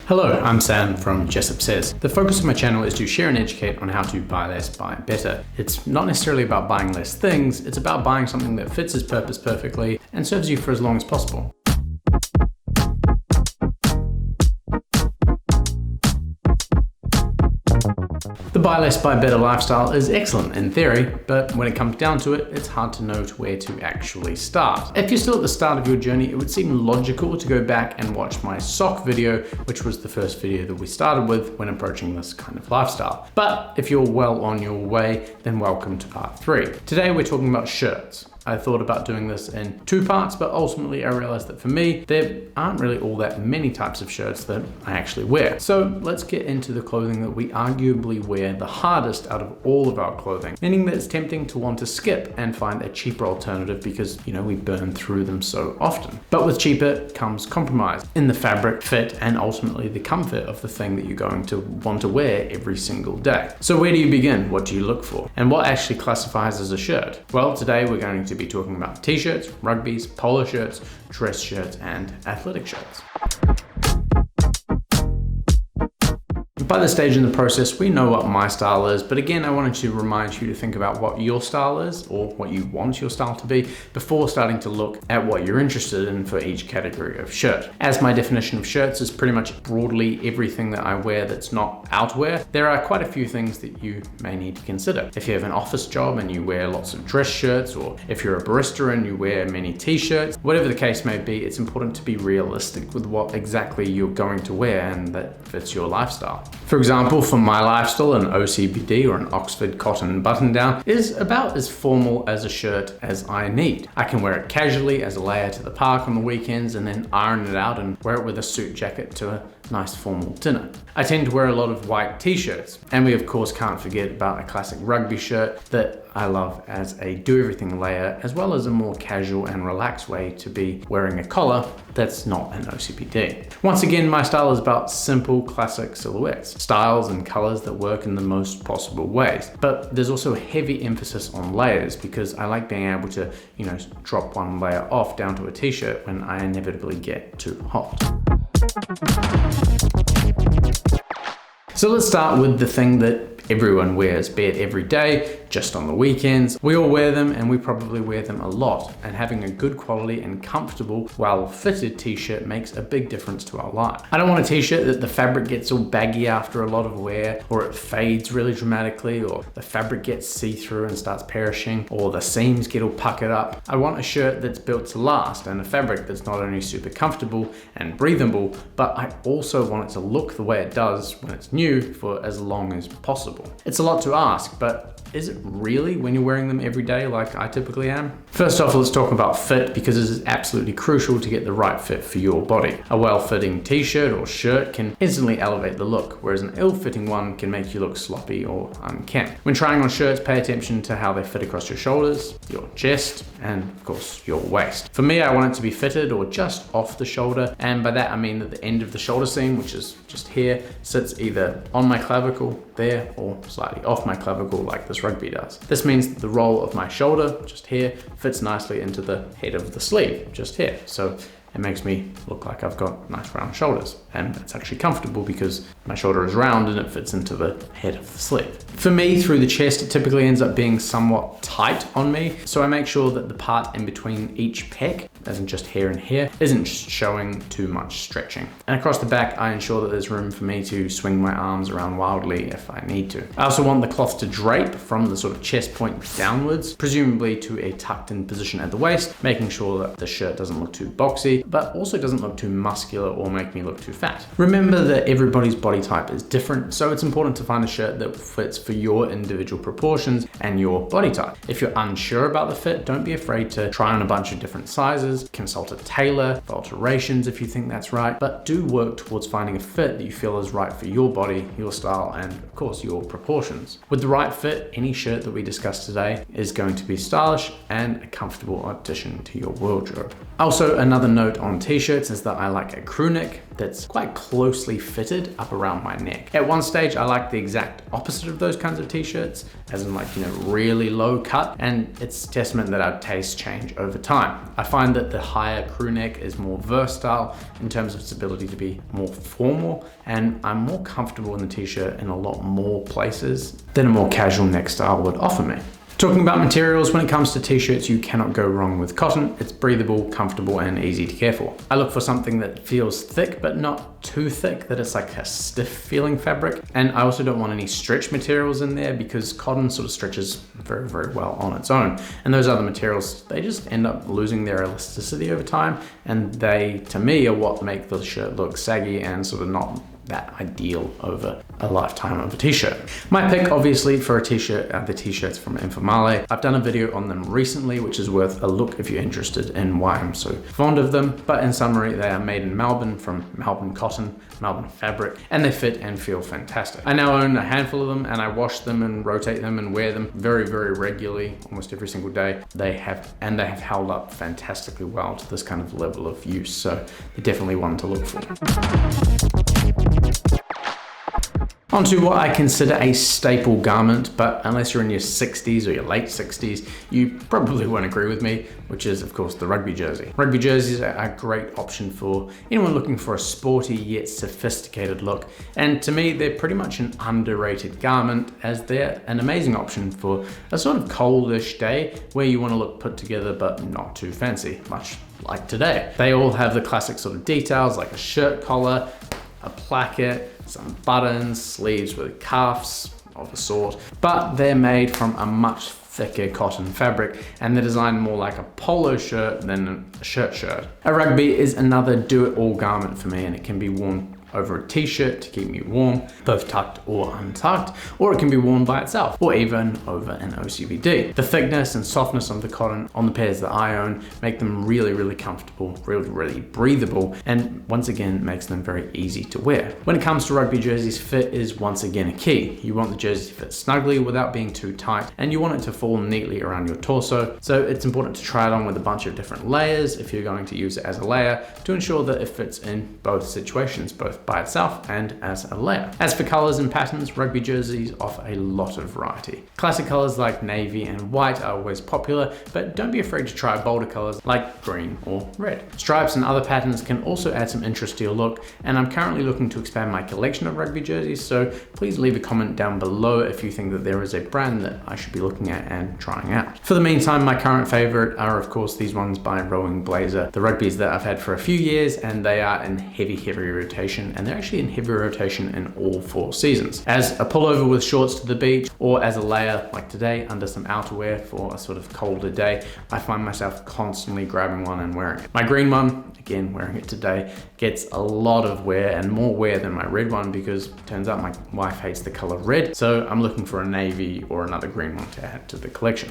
Hello, I'm Sam from Jessup Says. The focus of my channel is to share and educate on how to buy less, buy better. It's not necessarily about buying less things, it's about buying something that fits its purpose perfectly and serves you for as long as possible. The buy less, buy better lifestyle is excellent in theory, but when it comes down to it, it's hard to know where to actually start. If you're still at the start of your journey, it would seem logical to go back and watch my sock video, which was the first video that we started with when approaching this kind of lifestyle. But if you're well on your way, then welcome to part 3. Today we're talking about shirts. I thought about doing this in 2 parts, but ultimately I realized that for me, there aren't really all that many types of shirts that I actually wear. So let's get into the clothing that we arguably wear the hardest out of all of our clothing, meaning that it's tempting to want to skip and find a cheaper alternative because, we burn through them so often. But with cheaper comes compromise in the fabric, fit, and ultimately the comfort of the thing that you're going to want to wear every single day. So where do you begin? What do you look for? And what actually classifies as a shirt? Well, today we're going to be talking about t-shirts, rugbies, polo shirts, dress shirts, and athletic shirts. By this stage in the process, we know what my style is, but again, I wanted to remind you to think about what your style is or what you want your style to be before starting to look at what you're interested in for each category of shirt. As my definition of shirts is pretty much broadly everything that I wear that's not outerwear, there are quite a few things that you may need to consider. If you have an office job and you wear lots of dress shirts, or if you're a barista and you wear many t-shirts, whatever the case may be, it's important to be realistic with what exactly you're going to wear and that fits your lifestyle. For example, for my lifestyle, an OCBD or an Oxford cotton button-down is about as formal as a shirt as I need. I can wear it casually as a layer to the park on the weekends and then iron it out and wear it with a suit jacket to a nice formal dinner. I tend to wear a lot of white t-shirts, and we of course can't forget about a classic rugby shirt that I love as a do-everything layer, as well as a more casual and relaxed way to be wearing a collar that's not an OCBD. Once again, my style is about simple, classic silhouettes, styles and colors that work in the most possible ways. But there's also a heavy emphasis on layers because I like being able to, drop one layer off down to a t-shirt when I inevitably get too hot. So let's start with the thing that everyone wears, be it every day, just on the weekends. We all wear them and we probably wear them a lot, and having a good quality and comfortable, well-fitted t-shirt makes a big difference to our life. I don't want a t-shirt that the fabric gets all baggy after a lot of wear, or it fades really dramatically, or the fabric gets see-through and starts perishing, or the seams get all puckered up. I want a shirt that's built to last and a fabric that's not only super comfortable and breathable, but I also want it to look the way it does when it's new for as long as possible. It's a lot to ask, but is it really when you're wearing them every day like I typically am? First off, let's talk about fit, because it is absolutely crucial to get the right fit for your body. A well-fitting t-shirt or shirt can instantly elevate the look, whereas an ill-fitting one can make you look sloppy or unkempt. When trying on shirts, pay attention to how they fit across your shoulders, your chest, and of course your waist. For me, I want it to be fitted or just off the shoulder, and by that I mean that the end of the shoulder seam, which is just here, sits either on my clavicle there or slightly off my clavicle like this rugby does. This means that the roll of my shoulder, just here, fits nicely into the head of the sleeve, just here. So it makes me look like I've got nice round shoulders, and it's actually comfortable because my shoulder is round and it fits into the head of the sleeve. For me, through the chest, it typically ends up being somewhat tight on me, so I make sure that the part in between each pec, as in just here and here, isn't showing too much stretching. And across the back, I ensure that there's room for me to swing my arms around wildly if I need to. I also want the cloth to drape from the sort of chest point downwards, presumably to a tucked in position at the waist, making sure that the shirt doesn't look too boxy, but also doesn't look too muscular or make me look too fat. Remember that everybody's body type is different, so it's important to find a shirt that fits for your individual proportions and your body type. If you're unsure about the fit, don't be afraid to try on a bunch of different sizes, consult a tailor for alterations if you think that's right, but do work towards finding a fit that you feel is right for your body, your style, and of course your proportions. With the right fit, any shirt that we discussed today is going to be stylish and a comfortable addition to your wardrobe. Also, another note note on t-shirts is that I like a crew neck that's quite closely fitted up around my neck. At one stage, I liked the exact opposite of those kinds of t-shirts, as in like, really low cut, and it's testament that our tastes change over time. I find that the higher crew neck is more versatile in terms of its ability to be more formal, and I'm more comfortable in the t-shirt in a lot more places than a more casual neck style would offer me. Talking about materials, when it comes to t-shirts, you cannot go wrong with cotton. It's breathable, comfortable, and easy to care for. I look for something that feels thick, but not too thick, that it's like a stiff feeling fabric. And I also don't want any stretch materials in there because cotton sort of stretches very, very well on its own. And those other materials, they just end up losing their elasticity over time. And they, to me, are what make the shirt look saggy and sort of not that ideal over a lifetime of a t-shirt. My pick, obviously, for a t-shirt are the t-shirts from Informale. I've done a video on them recently, which is worth a look if you're interested in why I'm so fond of them. But in summary, they are made in Melbourne from Melbourne cotton, Melbourne fabric, and they fit and feel fantastic. I now own a handful of them, and I wash them and rotate them and wear them very, very regularly, almost every single day. They have held up fantastically well to this kind of level of use, so they're definitely one to look for. Onto what I consider a staple garment, but unless you're in your 60s or your late 60s, you probably won't agree with me, which is of course the rugby jersey. Rugby jerseys are a great option for anyone looking for a sporty yet sophisticated look, and to me they're pretty much an underrated garment, as they're an amazing option for a sort of coldish day where you want to look put together but not too fancy, much like today. They all have the classic sort of details like a shirt collar, a placket, some buttons, sleeves with cuffs of a sort, but they're made from a much thicker cotton fabric, and they're designed more like a polo shirt than a shirt. A rugby is another do-it-all garment for me, and it can be worn over a t-shirt to keep me warm, both tucked or untucked, or it can be worn by itself, or even over an OCVD. The thickness and softness of the cotton on the pairs that I own make them really, really comfortable, really, really breathable, and once again makes them very easy to wear. When it comes to rugby jerseys, fit is once again a key. You want the jersey to fit snugly without being too tight, and you want it to fall neatly around your torso, so it's important to try it on with a bunch of different layers if you're going to use it as a layer to ensure that it fits in both situations, both by itself and as a layer. As for colors and patterns, rugby jerseys offer a lot of variety. Classic colors like navy and white are always popular, but don't be afraid to try bolder colors like green or red. Stripes and other patterns can also add some interest to your look, and I'm currently looking to expand my collection of rugby jerseys, so please leave a comment down below if you think that there is a brand that I should be looking at and trying out. For the meantime, my current favorite are of course these ones by Rowing Blazer, the rugbies that I've had for a few years, and they are in heavy rotation, and they're actually in heavy rotation in all 4 seasons. As a pullover with shorts to the beach, or as a layer like today under some outerwear for a sort of colder day, I find myself constantly grabbing one and wearing it. My green one, again wearing it today, gets a lot of wear and more wear than my red one because it turns out my wife hates the color red, so I'm looking for a navy or another green one to add to the collection.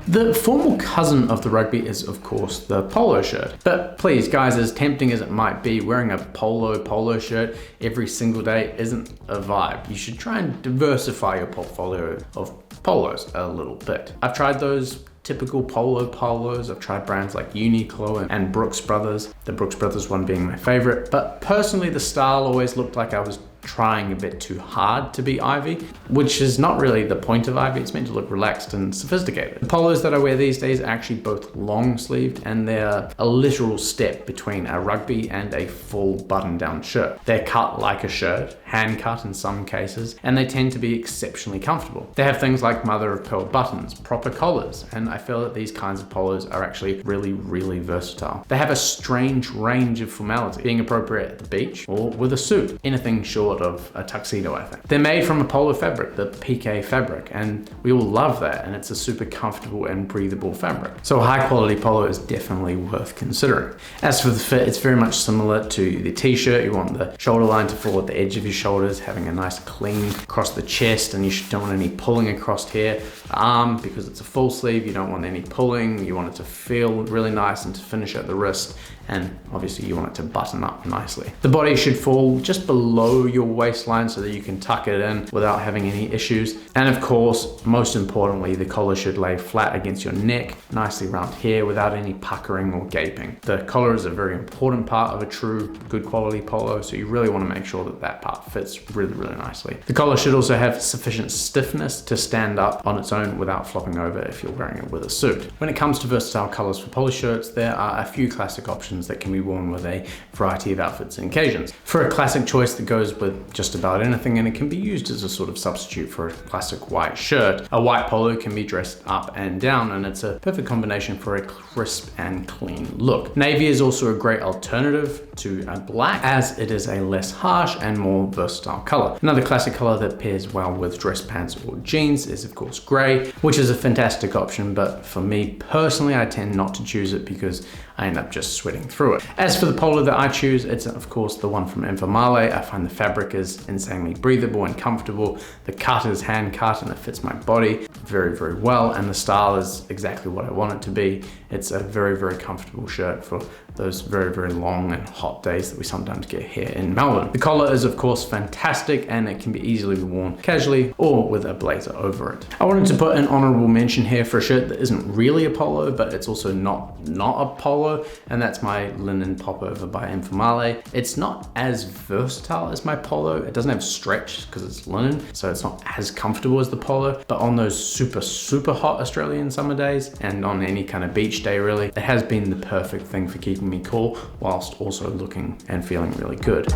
The formal cousin of the rugby is of course the polo shirt. But please guys, as tempting as it might be, wearing a polo shirt every single day isn't a vibe. You should try and diversify your portfolio of polos a little bit. I've tried those typical polos. I've tried brands like Uniqlo and Brooks Brothers, the Brooks Brothers one being my favorite, but personally the style always looked like I was trying a bit too hard to be Ivy, which is not really the point of Ivy. It's meant to look relaxed and sophisticated. The polos that I wear these days are actually both long sleeved, and they're a literal step between a rugby and a full button down shirt. They're cut like a shirt, hand cut in some cases, and they tend to be exceptionally comfortable. They have things like mother of pearl buttons, proper collars, and I feel that these kinds of polos are actually really, really versatile. They have a strange range of formality, being appropriate at the beach or with a suit, anything short of a tuxedo, I think. They're made from a polo fabric, the PK fabric, and we all love that, and it's a super comfortable and breathable fabric. So a high quality polo is definitely worth considering. As for the fit, it's very much similar to the t-shirt. You want the shoulder line to fall at the edge of your shoulders, having a nice clean across the chest, and you don't want any pulling across here. The arm, because it's a full sleeve, you don't want any pulling. You want it to feel really nice and to finish at the wrist. and obviously you want it to button up nicely. The body should fall just below your waistline so that you can tuck it in without having any issues. And of course, most importantly, the collar should lay flat against your neck, nicely round here without any puckering or gaping. The collar is a very important part of a true good quality polo, so you really want to make sure that that part fits really, really nicely. The collar should also have sufficient stiffness to stand up on its own without flopping over if you're wearing it with a suit. When it comes to versatile colors for polo shirts, there are a few classic options that can be worn with a variety of outfits and occasions. For a classic choice that goes with just about anything, and it can be used as a sort of substitute for a classic white shirt, a white polo can be dressed up and down, and it's a perfect combination for a crisp and clean look. Navy is also a great alternative to a black, as it is a less harsh and more versatile color. Another classic color that pairs well with dress pants or jeans is of course gray, which is a fantastic option, but for me personally, I tend not to choose it because I end up just sweating through it. As for the polo that I choose, it's of course the one from Informale. I find the fabric is insanely breathable and comfortable. The cut is hand cut and it fits my body very, very well, and the style is exactly what I want it to be. It's a very, very comfortable shirt for those very, very long and hot days that we sometimes get here in Melbourne. The collar is of course fantastic, and it can be easily worn casually or with a blazer over it. I wanted to put an honorable mention here for a shirt that isn't really a polo, but it's also not a polo, and that's my linen popover by Informale. It's not as versatile as my polo. It doesn't have stretch because it's linen, so it's not as comfortable as the polo, but on those super, super hot Australian summer days and on any kind of beach day really, it has been the perfect thing for keeping me cool whilst also looking and feeling really good.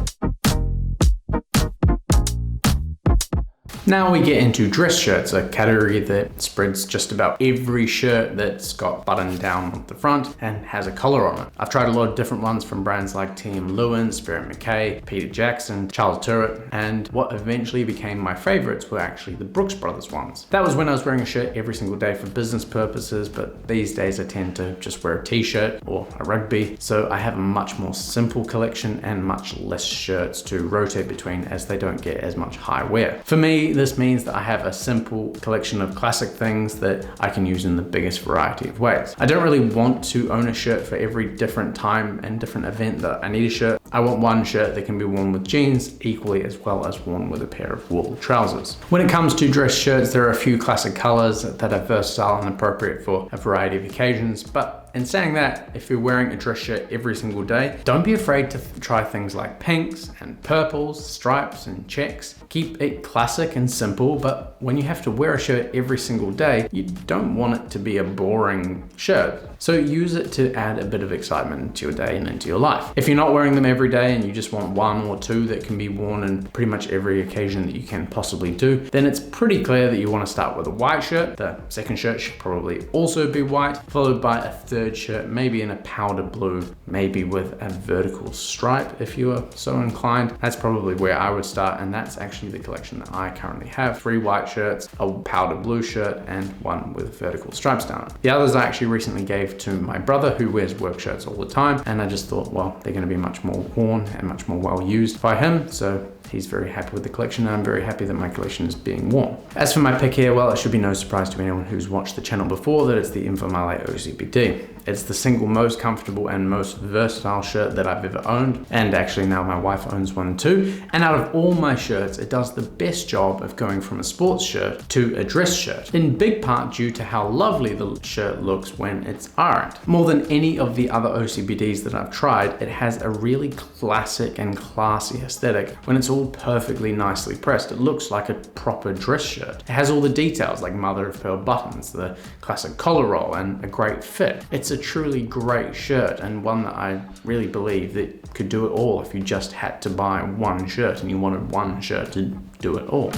Now we get into dress shirts, a category that spreads just about every shirt that's got button down at the front and has a collar on it. I've tried a lot of different ones from brands like T.M. Lewin, Spirit McKay, Peter Jackson, Charles Turret, and what eventually became my favorites were actually the Brooks Brothers ones. That was when I was wearing a shirt every single day for business purposes, but these days I tend to just wear a t-shirt or a rugby, so I have a much more simple collection and much less shirts to rotate between as they don't get as much high wear. For me, this means that I have a simple collection of classic things that I can use in the biggest variety of ways. I don't really want to own a shirt for every different time and different event that I need a shirt. I want one shirt that can be worn with jeans equally as well as worn with a pair of wool trousers. When it comes to dress shirts, there are a few classic colors that are versatile and appropriate for a variety of occasions, but in saying that, if you're wearing a dress shirt every single day, don't be afraid to try things like pinks and purples, stripes and checks. Keep it classic and simple, but when you have to wear a shirt every single day, you don't want it to be a boring shirt. So use it to add a bit of excitement into your day and into your life. If you're not wearing them every day and you just want one or two that can be worn in pretty much every occasion that you can possibly do, then it's pretty clear that you want to start with a white shirt. The second shirt should probably also be white, followed by a third shirt, maybe in a powder blue, maybe with a vertical stripe if you are so inclined. That's probably where I would start, and that's actually the collection that I currently have. 3 white shirts, a powder blue shirt, and one with vertical stripes down it. The others I actually recently gave to my brother, who wears work shirts all the time, and I just thought, well, they're going to be much more worn and much more well used by him, so he's very happy with the collection, and I'm very happy that my collection is being worn. As for my pick here, well, it should be no surprise to anyone who's watched the channel before that it's the Informale OCBD. It's the single most comfortable and most versatile shirt that I've ever owned, and actually now my wife owns one too. And out of all my shirts, it does the best job of going from a sports shirt to a dress shirt, in big part due to how lovely the shirt looks when it's ironed. More than any of the other OCBDs that I've tried, it has a really classic and classy aesthetic. When it's all perfectly nicely pressed, it looks like a proper dress shirt. It has all the details like mother of pearl buttons, the classic collar roll, and a great fit. It's a truly great shirt, and one that I really believe that could do it all if you just had to buy one shirt and you wanted one shirt to do it all.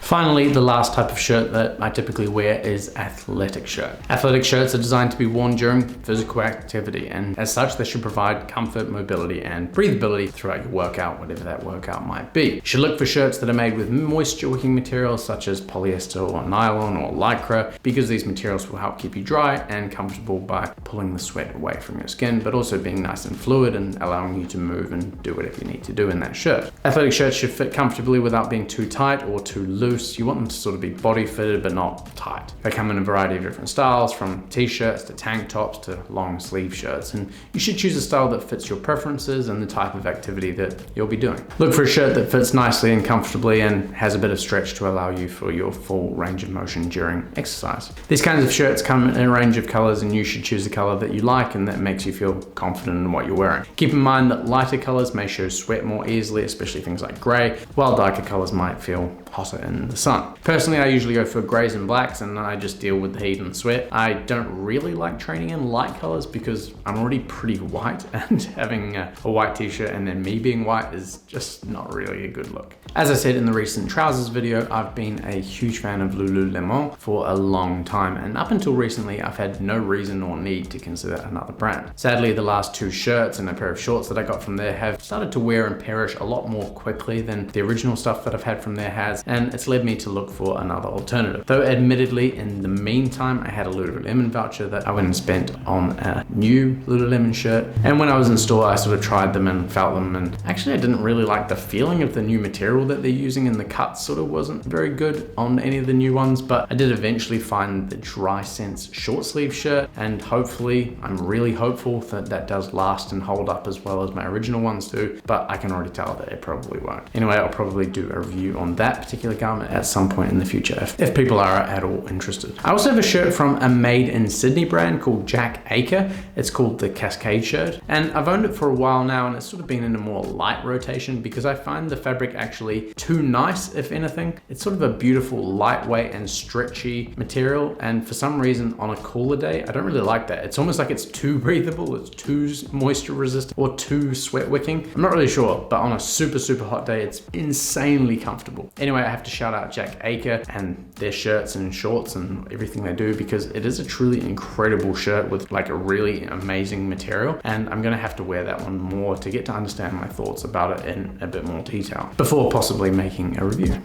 Finally, the last type of shirt that I typically wear is athletic shirt. Athletic shirts are designed to be worn during physical activity, and as such, they should provide comfort, mobility, and breathability throughout your workout, whatever that workout might be. You should look for shirts that are made with moisture-wicking materials such as polyester or nylon or lycra, because these materials will help keep you dry and comfortable by pulling the sweat away from your skin, but also being nice and fluid and allowing you to move and do whatever you need to do in that shirt. Athletic shirts should fit comfortably without being too tight or too loose, loose. You want them to sort of be body fitted but not tight. They come in a variety of different styles, from t-shirts to tank tops to long sleeve shirts, and you should choose a style that fits your preferences and the type of activity that you'll be doing. Look for a shirt that fits nicely and comfortably and has a bit of stretch to allow you for your full range of motion during exercise. These kinds of shirts come in a range of colors, and you should choose a color that you like and that makes you feel confident in what you're wearing. Keep in mind that lighter colors may show sweat more easily, especially things like gray, while darker colors might feel hotter in the sun. Personally, I usually go for grays and blacks, and I just deal with the heat and sweat. I don't really like training in light colors because I'm already pretty white, and having a white t-shirt and then me being white is just not really a good look. As I said in the recent trousers video, I've been a huge fan of Lululemon for a long time, and up until recently I've had no reason or need to consider another brand. Sadly, the last 2 shirts and a pair of shorts that I got from there have started to wear and perish a lot more quickly than the original stuff that I've had from there has, and it's led me to look for another alternative. Though admittedly, in the meantime, I had a Lululemon voucher that I went and spent on a new Lululemon shirt, and when I was in store I sort of tried them and felt them, and actually I didn't really like the feeling of the new material that they're using, and the cut sort of wasn't very good on any of the new ones, but I did eventually find the Dry Sense short sleeve shirt, and hopefully, I'm really hopeful that that does last and hold up as well as my original ones do, but I can already tell that it probably won't. Anyway, I'll probably do a review on that particular garment at some point in the future if people are at all interested. I also have a shirt from a made in Sydney brand called Jack Acre. It's called the Cascade shirt, and I've owned it for a while now, and it's sort of been in a more light rotation because I find the fabric actually too nice, if anything. It's sort of a beautiful, lightweight and stretchy material, and for some reason on a cooler day, I don't really like that. It's almost like it's too breathable, it's too moisture resistant, or too sweat wicking. I'm not really sure, but on a super hot day, it's insanely comfortable. Anyway, I have to shout out Jack Acre and their shirts and shorts and everything they do, because it is a truly incredible shirt with like a really amazing material, and I'm gonna have to wear that one more to get to understand my thoughts about it in a bit more detail before possibly making a review.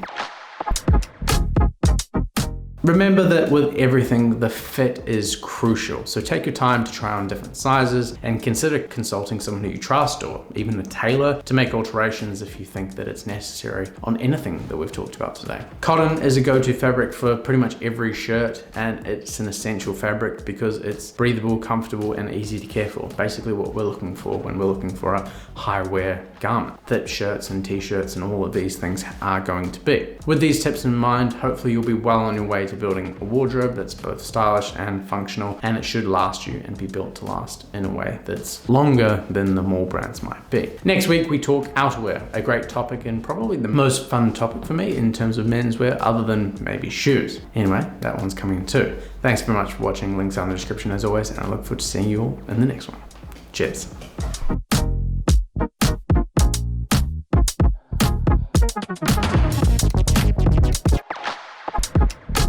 Remember that with everything, the fit is crucial. So take your time to try on different sizes and consider consulting someone who you trust, or even a tailor, to make alterations if you think that it's necessary on anything that we've talked about today. Cotton is a go-to fabric for pretty much every shirt, and it's an essential fabric because it's breathable, comfortable, and easy to care for. Basically what we're looking for when we're looking for a high wear garment that shirts and t-shirts and all of these things are going to be. With these tips in mind, hopefully you'll be well on your way to building a wardrobe that's both stylish and functional, and it should last you and be built to last in a way that's longer than the mall brands might be. Next week we talk outerwear, a great topic and probably the most fun topic for me in terms of menswear other than maybe shoes. Anyway, that one's coming too. Thanks very much for watching, links are in the description as always, and I look forward to seeing you all in the next one. Cheers.